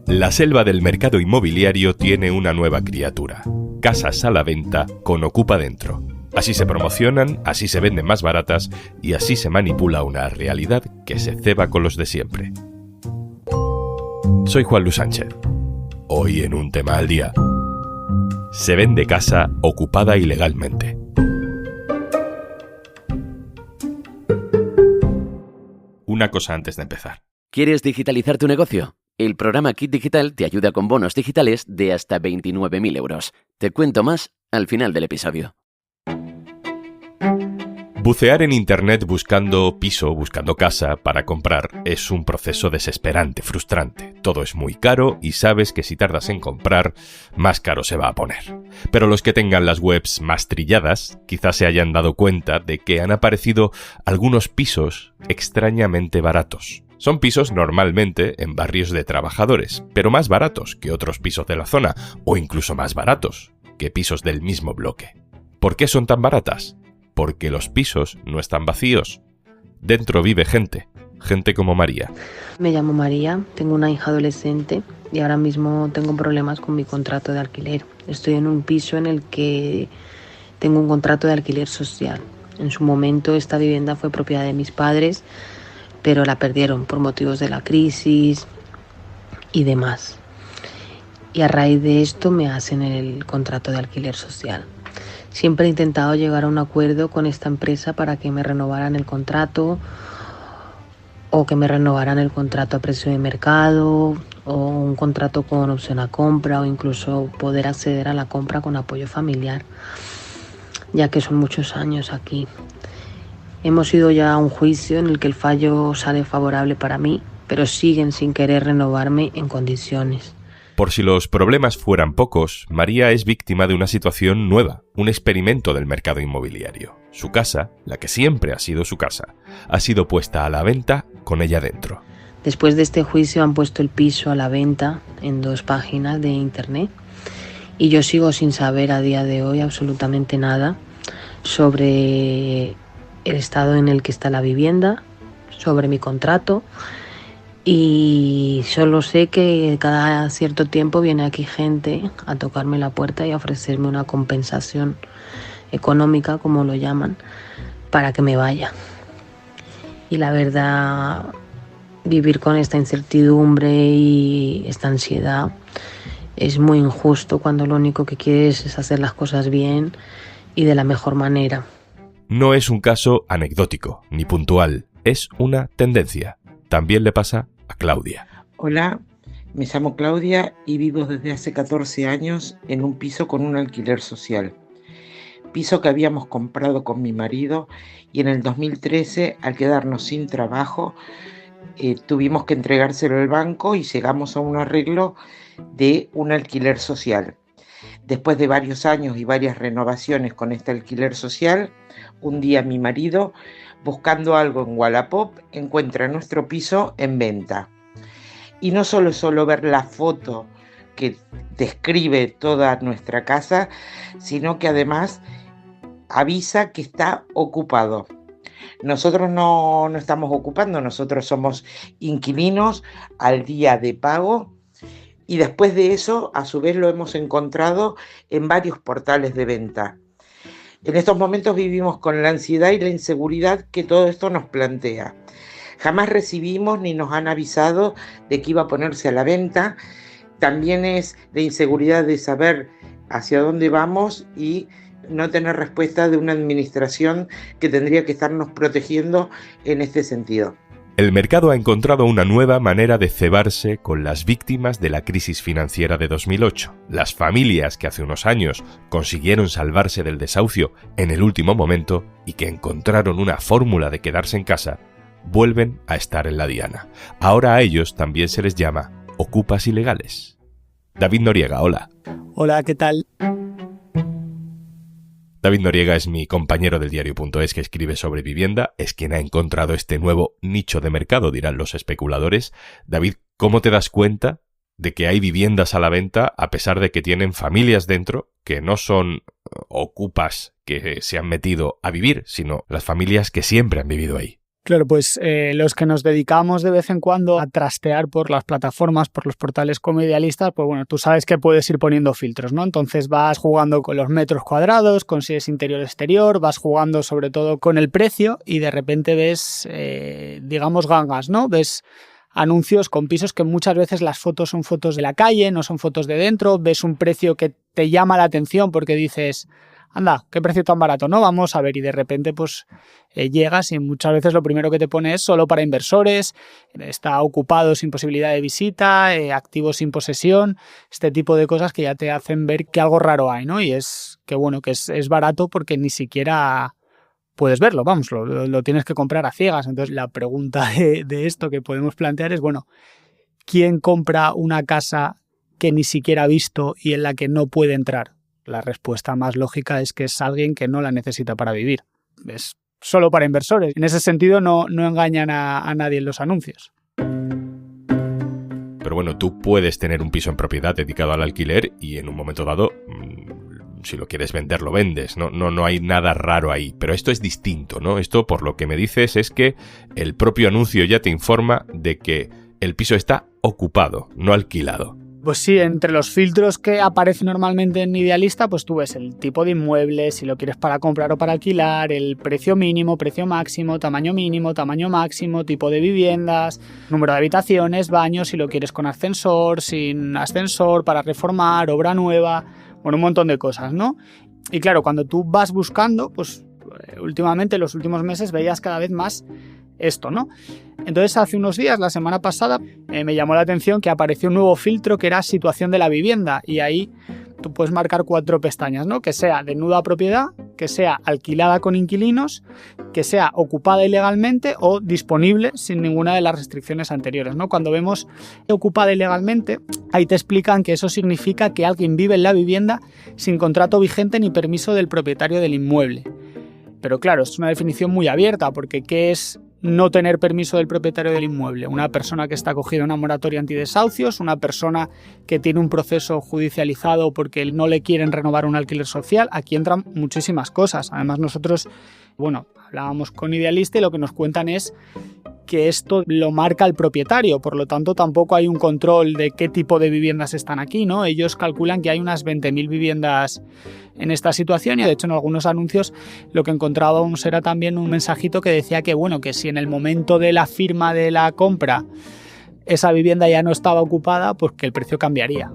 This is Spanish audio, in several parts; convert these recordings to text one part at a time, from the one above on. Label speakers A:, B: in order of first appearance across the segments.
A: La selva del mercado inmobiliario tiene una nueva criatura: casas a la venta con Ocupa dentro. Así se promocionan, así se venden más baratas y así se manipula una realidad que se ceba con los de siempre. Soy Juan Luis Sánchez. Hoy en un tema al día. Se vende casa ocupada ilegalmente. Una cosa antes de empezar.
B: ¿Quieres digitalizar tu negocio? El programa Kit Digital te ayuda con bonos digitales de hasta 29.000 euros. Te cuento más al final del episodio.
A: Bucear en internet buscando piso, buscando casa para comprar es un proceso desesperante, frustrante. Todo es muy caro y sabes que si tardas en comprar, más caro se va a poner. Pero los que tengan las webs más trilladas quizás se hayan dado cuenta de que han aparecido algunos pisos extrañamente baratos. Son pisos normalmente en barrios de trabajadores, pero más baratos que otros pisos de la zona, o incluso más baratos que pisos del mismo bloque. ¿Por qué son tan baratas? Porque los pisos no están vacíos. Dentro vive gente como María.
C: Me llamo María, tengo una hija adolescente y ahora mismo tengo problemas con mi contrato de alquiler. Estoy en un piso en el que tengo un contrato de alquiler social. En su momento esta vivienda fue propiedad de mis padres, pero la perdieron por motivos de la crisis y demás. Y a raíz de esto me hacen el contrato de alquiler social. Siempre he intentado llegar a un acuerdo con esta empresa para que me renovaran el contrato o que me renovaran el contrato a precio de mercado o un contrato con opción a compra o incluso poder acceder a la compra con apoyo familiar, ya que son muchos años aquí. Hemos ido ya a un juicio en el que el fallo sale favorable para mí, pero siguen sin querer renovarme en condiciones.
A: Por si los problemas fueran pocos, María es víctima de una situación nueva, un experimento del mercado inmobiliario. Su casa, la que siempre ha sido su casa, ha sido puesta a la venta con ella dentro.
C: Después de este juicio han puesto el piso a la venta en 2 páginas de internet y yo sigo sin saber a día de hoy absolutamente nada sobre el estado en el que está la vivienda, sobre mi contrato. Y solo sé que cada cierto tiempo viene aquí gente a tocarme la puerta y a ofrecerme una compensación económica, como lo llaman, para que me vaya. Y la verdad, vivir con esta incertidumbre y esta ansiedad es muy injusto cuando lo único que quieres es hacer las cosas bien y de la mejor manera.
A: No es un caso anecdótico ni puntual, es una tendencia. También le pasa a Claudia.
D: Hola, me llamo Claudia y vivo desde hace 14 años en un piso con un alquiler social. Piso que habíamos comprado con mi marido y en el 2013, al quedarnos sin trabajo, tuvimos que entregárselo al banco y llegamos a un arreglo de un alquiler social. Después de varios años y varias renovaciones con este alquiler social, un día mi marido, buscando algo en Wallapop, encuentra nuestro piso en venta. Y no solo ver la foto que describe toda nuestra casa, sino que además avisa que está ocupado. Nosotros no estamos ocupando, nosotros somos inquilinos al día de pago y después de eso, a su vez, lo hemos encontrado en varios portales de venta. En estos momentos vivimos con la ansiedad y la inseguridad que todo esto nos plantea. Jamás recibimos ni nos han avisado de que iba a ponerse a la venta. También es la inseguridad de saber hacia dónde vamos y no tener respuesta de una administración que tendría que estarnos protegiendo en este sentido.
A: El mercado ha encontrado una nueva manera de cebarse con las víctimas de la crisis financiera de 2008. Las familias que hace unos años consiguieron salvarse del desahucio en el último momento y que encontraron una fórmula de quedarse en casa, vuelven a estar en la diana. Ahora a ellos también se les llama ocupas ilegales. David Noriega, hola.
E: Hola, ¿qué tal?
A: David Noriega es mi compañero del diario.es que escribe sobre vivienda, es quien ha encontrado este nuevo nicho de mercado, dirán los especuladores. David, ¿cómo te das cuenta de que hay viviendas a la venta a pesar de que tienen familias dentro que no son ocupas que se han metido a vivir, sino las familias que siempre han vivido ahí?
E: Claro, pues los que nos dedicamos de vez en cuando a trastear por las plataformas, por los portales como Idealista, pues bueno, tú sabes que puedes ir poniendo filtros, ¿no? Entonces vas jugando con los metros cuadrados, con si es interior-exterior, vas jugando sobre todo con el precio y de repente ves, digamos, gangas, ¿no? Ves anuncios con pisos que muchas veces las fotos son fotos de la calle, no son fotos de dentro, ves un precio que te llama la atención porque dices, anda, qué precio tan barato, ¿no? Vamos a ver, y de repente pues llegas y muchas veces lo primero que te pone es solo para inversores, está ocupado sin posibilidad de visita, activo sin posesión, este tipo de cosas que ya te hacen ver que algo raro hay, ¿no? Y es que bueno, que es barato porque ni siquiera puedes verlo, vamos, lo tienes que comprar a ciegas. Entonces la pregunta de esto que podemos plantear es, bueno, ¿quién compra una casa que ni siquiera ha visto y en la que no puede entrar? La respuesta más lógica es que es alguien que no la necesita para vivir. Es solo para inversores. En ese sentido no engañan a nadie en los anuncios.
A: Pero bueno, tú puedes tener un piso en propiedad dedicado al alquiler y en un momento dado, si lo quieres vender, lo vendes. No hay nada raro ahí. Pero esto es distinto, ¿no? Esto, por lo que me dices, es que el propio anuncio ya te informa de que el piso está ocupado, no alquilado.
E: Pues sí, entre los filtros que aparecen normalmente en Idealista, pues tú ves el tipo de inmueble, si lo quieres para comprar o para alquilar, el precio mínimo, precio máximo, tamaño mínimo, tamaño máximo, tipo de viviendas, número de habitaciones, baños, si lo quieres con ascensor, sin ascensor, para reformar, obra nueva, bueno, un montón de cosas, ¿no? Y claro, cuando tú vas buscando, pues últimamente, en los últimos meses, veías cada vez más esto, ¿no? Entonces hace unos días, la semana pasada, me llamó la atención que apareció un nuevo filtro que era situación de la vivienda y ahí tú puedes marcar 4 pestañas, ¿no? Que sea de nuda propiedad, que sea alquilada con inquilinos, que sea ocupada ilegalmente o disponible sin ninguna de las restricciones anteriores, ¿no? Cuando vemos ocupada ilegalmente, ahí te explican que eso significa que alguien vive en la vivienda sin contrato vigente ni permiso del propietario del inmueble. Pero claro, es una definición muy abierta porque ¿qué es no tener permiso del propietario del inmueble? Una persona que está acogida a una moratoria antidesahucios, una persona que tiene un proceso judicializado porque no le quieren renovar un alquiler social. Aquí entran muchísimas cosas. Además nosotros, bueno, hablábamos con Idealista y lo que nos cuentan es que esto lo marca el propietario, por lo tanto tampoco hay un control de qué tipo de viviendas están aquí, ¿no? Ellos calculan que hay unas 20.000 viviendas en esta situación y de hecho en algunos anuncios lo que encontrábamos era también un mensajito que decía que bueno, que si en el momento de la firma de la compra esa vivienda ya no estaba ocupada, pues que el precio cambiaría.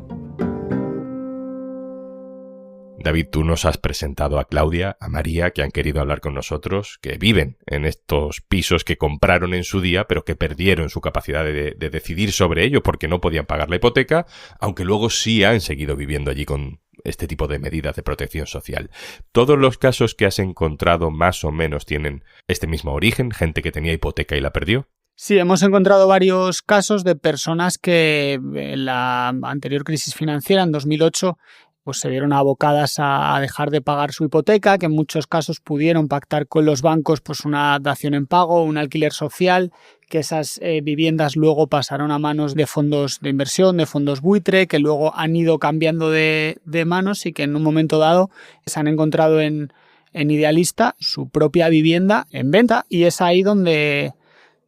A: David, tú nos has presentado a Claudia, a María, que han querido hablar con nosotros, que viven en estos pisos que compraron en su día, pero que perdieron su capacidad de decidir sobre ello porque no podían pagar la hipoteca, aunque luego sí han seguido viviendo allí con este tipo de medidas de protección social. ¿Todos los casos que has encontrado más o menos tienen este mismo origen? ¿Gente que tenía hipoteca y la perdió?
E: Sí, hemos encontrado varios casos de personas que en la anterior crisis financiera, en 2008, pues se vieron abocadas a dejar de pagar su hipoteca, que en muchos casos pudieron pactar con los bancos pues una dación en pago, un alquiler social, que esas viviendas luego pasaron a manos de fondos de inversión, de fondos buitre, que luego han ido cambiando de manos y que en un momento dado se han encontrado en Idealista su propia vivienda en venta y es ahí donde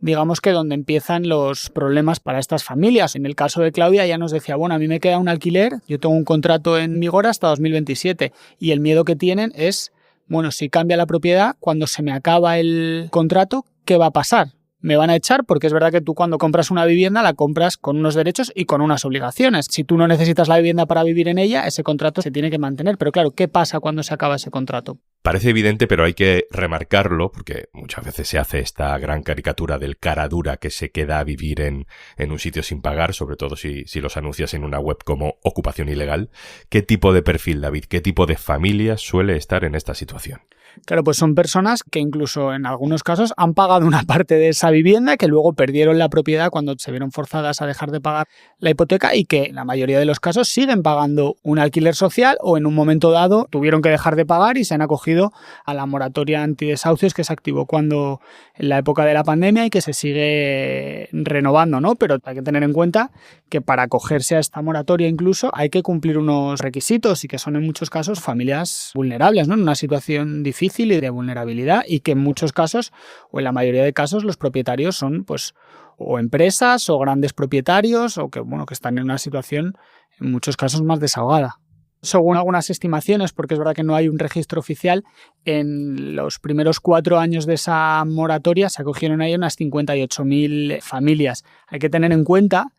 E: digamos que donde empiezan los problemas para estas familias. En el caso de Claudia ya nos decía, bueno, a mí me queda un alquiler, yo tengo un contrato en vigor hasta 2027 y el miedo que tienen es, bueno, si cambia la propiedad, cuando se me acaba el contrato, ¿qué va a pasar? Me van a echar porque es verdad que tú cuando compras una vivienda la compras con unos derechos y con unas obligaciones. Si tú no necesitas la vivienda para vivir en ella, ese contrato se tiene que mantener. Pero claro, ¿qué pasa cuando se acaba ese contrato?
A: Parece evidente, pero hay que remarcarlo porque muchas veces se hace esta gran caricatura del cara dura que se queda a vivir en un sitio sin pagar, sobre todo si los anuncias en una web como ocupación ilegal. ¿Qué tipo de perfil, David? ¿Qué tipo de familia suele estar en esta situación?
E: Claro, pues son personas que incluso en algunos casos han pagado una parte de esa vivienda, que luego perdieron la propiedad cuando se vieron forzadas a dejar de pagar la hipoteca y que en la mayoría de los casos siguen pagando un alquiler social o en un momento dado tuvieron que dejar de pagar y se han acogido a la moratoria antidesahucios que se activó en la época de la pandemia y que se sigue renovando, ¿no? Pero hay que tener en cuenta que para acogerse a esta moratoria incluso hay que cumplir unos requisitos y que son en muchos casos familias vulnerables, ¿no? En una situación difícil y de vulnerabilidad y que en muchos casos o en la mayoría de casos los propietarios son pues o empresas o grandes propietarios o que están en una situación en muchos casos más desahogada. Según algunas estimaciones, porque es verdad que no hay un registro oficial, en los primeros 4 años de esa moratoria se acogieron ahí unas 58.000 familias. Hay que tener en cuenta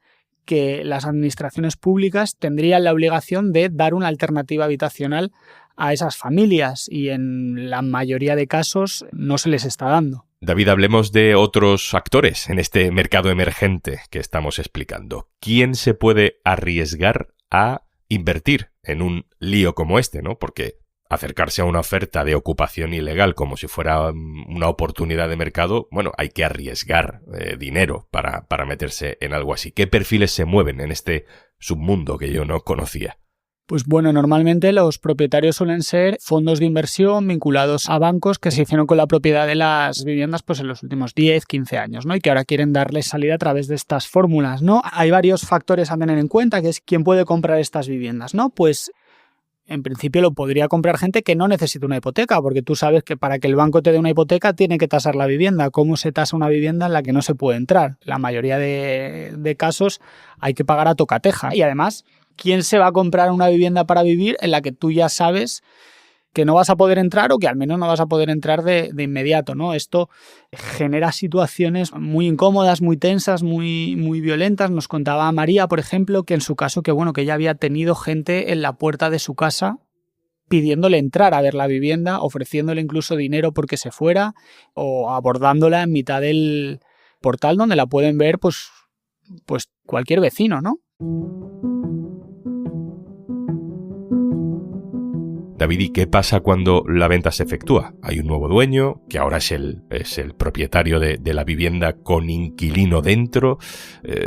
E: que las administraciones públicas tendrían la obligación de dar una alternativa habitacional a esas familias y en la mayoría de casos no se les está dando.
A: David, hablemos de otros actores en este mercado emergente que estamos explicando. ¿Quién se puede arriesgar a invertir en un lío como este, ¿no? Porque acercarse a una oferta de ocupación ilegal como si fuera una oportunidad de mercado, hay que arriesgar dinero para meterse en algo así. ¿Qué perfiles se mueven en este submundo que yo no conocía?
E: Pues normalmente los propietarios suelen ser fondos de inversión vinculados a bancos que se hicieron con la propiedad de las viviendas pues en los últimos 10, 15 años, ¿no? Y que ahora quieren darles salida a través de estas fórmulas, ¿no? Hay varios factores a tener en cuenta, que es quién puede comprar estas viviendas, ¿no? Pues en principio lo podría comprar gente que no necesita una hipoteca, porque tú sabes que para que el banco te dé una hipoteca tiene que tasar la vivienda. ¿Cómo se tasa una vivienda en la que no se puede entrar? La mayoría de casos hay que pagar a tocateja. Y además, ¿quién se va a comprar una vivienda para vivir en la que tú ya sabes que no vas a poder entrar o que al menos no vas a poder entrar de inmediato, ¿no? Esto genera situaciones muy incómodas, muy tensas, muy, muy violentas. Nos contaba María, por ejemplo, que en su caso que ella había tenido gente en la puerta de su casa pidiéndole entrar a ver la vivienda, ofreciéndole incluso dinero porque se fuera o abordándola en mitad del portal donde la pueden ver pues cualquier vecino, ¿no?
A: David, ¿y qué pasa cuando la venta se efectúa? Hay un nuevo dueño, que ahora es el propietario de la vivienda con inquilino dentro.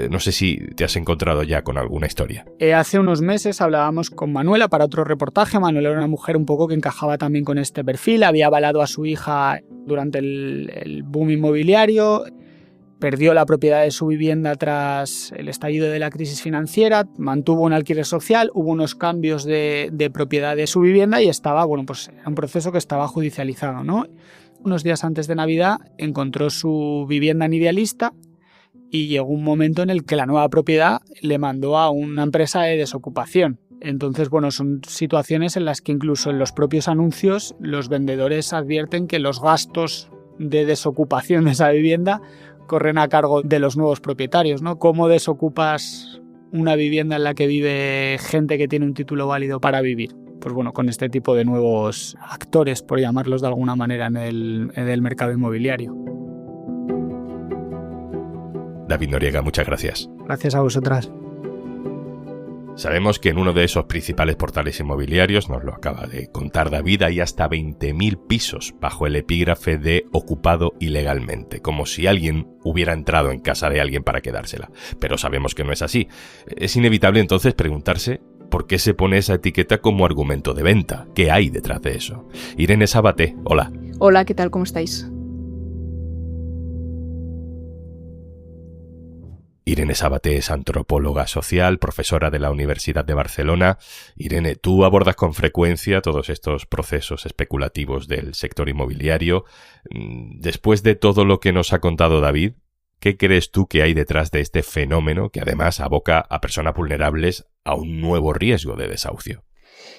A: No sé si te has encontrado ya con alguna historia.
E: Hace unos meses hablábamos con Manuela para otro reportaje. Manuela era una mujer un poco que encajaba también con este perfil. Había avalado a su hija durante el boom inmobiliario. Perdió la propiedad de su vivienda tras el estallido de la crisis financiera, mantuvo un alquiler social, hubo unos cambios de propiedad de su vivienda y estaba, era un proceso que estaba judicializado, ¿no? Unos días antes de Navidad encontró su vivienda en Idealista y llegó un momento en el que la nueva propiedad le mandó a una empresa de desocupación. Entonces, son situaciones en las que incluso en los propios anuncios los vendedores advierten que los gastos de desocupación de esa vivienda corren a cargo de los nuevos propietarios, ¿no? ¿Cómo desocupas una vivienda en la que vive gente que tiene un título válido para vivir? Pues con este tipo de nuevos actores, por llamarlos de alguna manera, en el mercado inmobiliario.
A: David Noriega, muchas gracias.
E: Gracias a vosotras.
A: Sabemos que en uno de esos principales portales inmobiliarios, nos lo acaba de contar David, hay hasta 20.000 pisos bajo el epígrafe de ocupado ilegalmente, como si alguien hubiera entrado en casa de alguien para quedársela. Pero sabemos que no es así. Es inevitable entonces preguntarse por qué se pone esa etiqueta como argumento de venta. ¿Qué hay detrás de eso? Irene Sabaté, hola.
F: Hola, ¿qué tal? ¿Cómo estáis?
A: Irene Sabaté es antropóloga social, profesora de la Universidad de Barcelona. Irene, tú abordas con frecuencia todos estos procesos especulativos del sector inmobiliario. Después de todo lo que nos ha contado David, ¿qué crees tú que hay detrás de este fenómeno que además aboca a personas vulnerables a un nuevo riesgo de desahucio?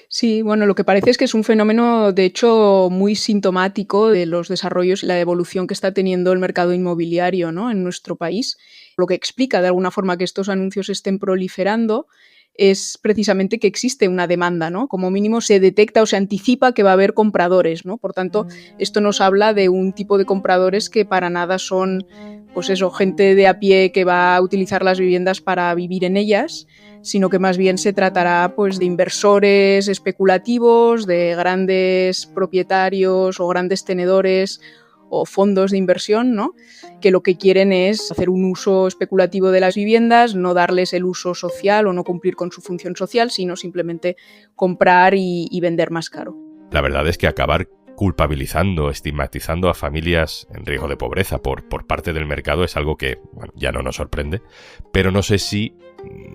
F: Sí, lo que parece es que es un fenómeno, de hecho, muy sintomático de los desarrollos y la evolución que está teniendo el mercado inmobiliario, ¿no?, en nuestro país. Lo que explica de alguna forma que estos anuncios estén proliferando es precisamente que existe una demanda, ¿no? Como mínimo se detecta o se anticipa que va a haber compradores, ¿no? Por tanto, esto nos habla de un tipo de compradores que para nada son, gente de a pie que va a utilizar las viviendas para vivir en ellas, sino que más bien se tratará de inversores especulativos, de grandes propietarios o grandes tenedores o fondos de inversión, ¿no? Que lo que quieren es hacer un uso especulativo de las viviendas, no darles el uso social o no cumplir con su función social, sino simplemente comprar y vender más caro.
A: La verdad es que acabar culpabilizando, estigmatizando a familias en riesgo de pobreza por parte del mercado es algo que, bueno, ya no nos sorprende, pero no sé si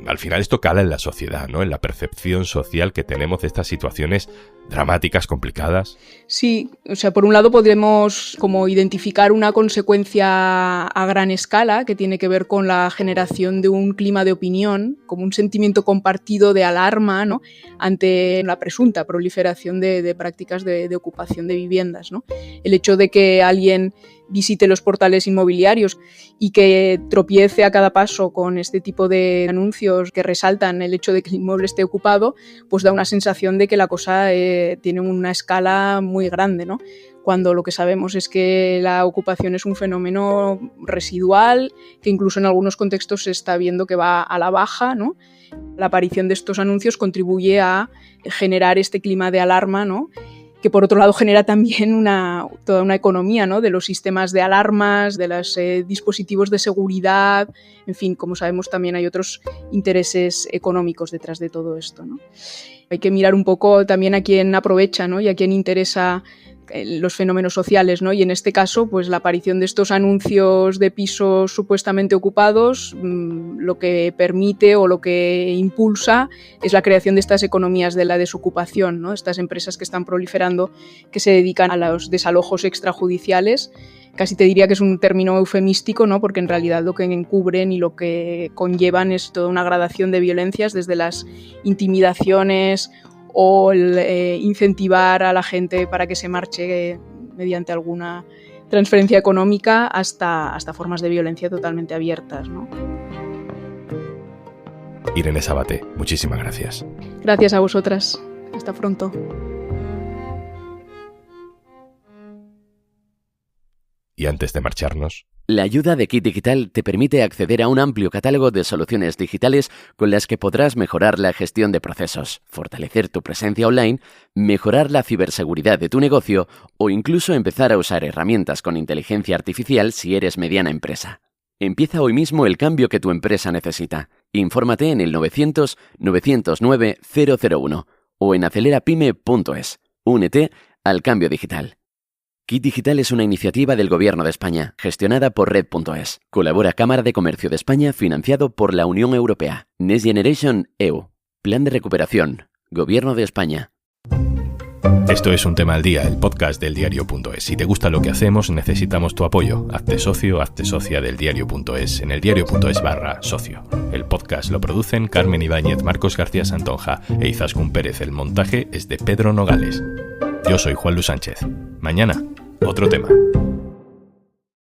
A: al final esto cala en la sociedad, ¿no? En la percepción social que tenemos de estas situaciones dramáticas, complicadas.
F: Sí, o sea, por un lado podemos como identificar una consecuencia a gran escala que tiene que ver con la generación de un clima de opinión, como un sentimiento compartido de alarma, ¿no? Ante la presunta proliferación de prácticas de ocupación de viviendas, ¿no? El hecho de que alguien visite los portales inmobiliarios y que tropiece a cada paso con este tipo de anuncios que resaltan el hecho de que el inmueble esté ocupado, pues da una sensación de que la cosa tiene una escala muy grande, ¿no? Cuando lo que sabemos es que la ocupación es un fenómeno residual, que incluso en algunos contextos se está viendo que va a la baja, ¿no? La aparición de estos anuncios contribuye a generar este clima de alarma, ¿no? Que por otro lado genera también toda una economía, ¿no? De los sistemas de alarmas, de los dispositivos de seguridad, en fin, como sabemos también hay otros intereses económicos detrás de todo esto, ¿no? Hay que mirar un poco también a quién aprovecha, ¿no? Y a quién interesa los fenómenos sociales, ¿no? Y en este caso, pues la aparición de estos anuncios de pisos supuestamente ocupados, lo que permite o lo que impulsa es la creación de estas economías de la desocupación, ¿no? Estas empresas que están proliferando, que se dedican a los desalojos extrajudiciales. Casi te diría que es un término eufemístico, ¿no? Porque en realidad lo que encubren y lo que conllevan es toda una gradación de violencias, desde las intimidaciones o el incentivar a la gente para que se marche mediante alguna transferencia económica hasta formas de violencia totalmente abiertas, ¿no?
A: Irene Sabaté, muchísimas gracias.
F: Gracias a vosotras. Hasta pronto.
A: Y antes de marcharnos...
B: La ayuda de Kit Digital te permite acceder a un amplio catálogo de soluciones digitales con las que podrás mejorar la gestión de procesos, fortalecer tu presencia online, mejorar la ciberseguridad de tu negocio o incluso empezar a usar herramientas con inteligencia artificial si eres mediana empresa. Empieza hoy mismo el cambio que tu empresa necesita. Infórmate en el 900 909 001 o en acelerapyme.es. Únete al cambio digital. Kit Digital es una iniciativa del Gobierno de España, gestionada por Red.es. Colabora Cámara de Comercio de España, financiado por la Unión Europea. Next Generation EU. Plan de recuperación. Gobierno de España.
A: Esto es Un Tema al Día, el podcast del diario.es. Si te gusta lo que hacemos, necesitamos tu apoyo. Hazte socio, hazte socia del diario.es en el diario.es/socio. El podcast lo producen Carmen Ibáñez, Marcos García Santonja e Izaskun Pérez. El montaje es de Pedro Nogales. Yo soy Juan Luis Sánchez. Mañana, otro tema.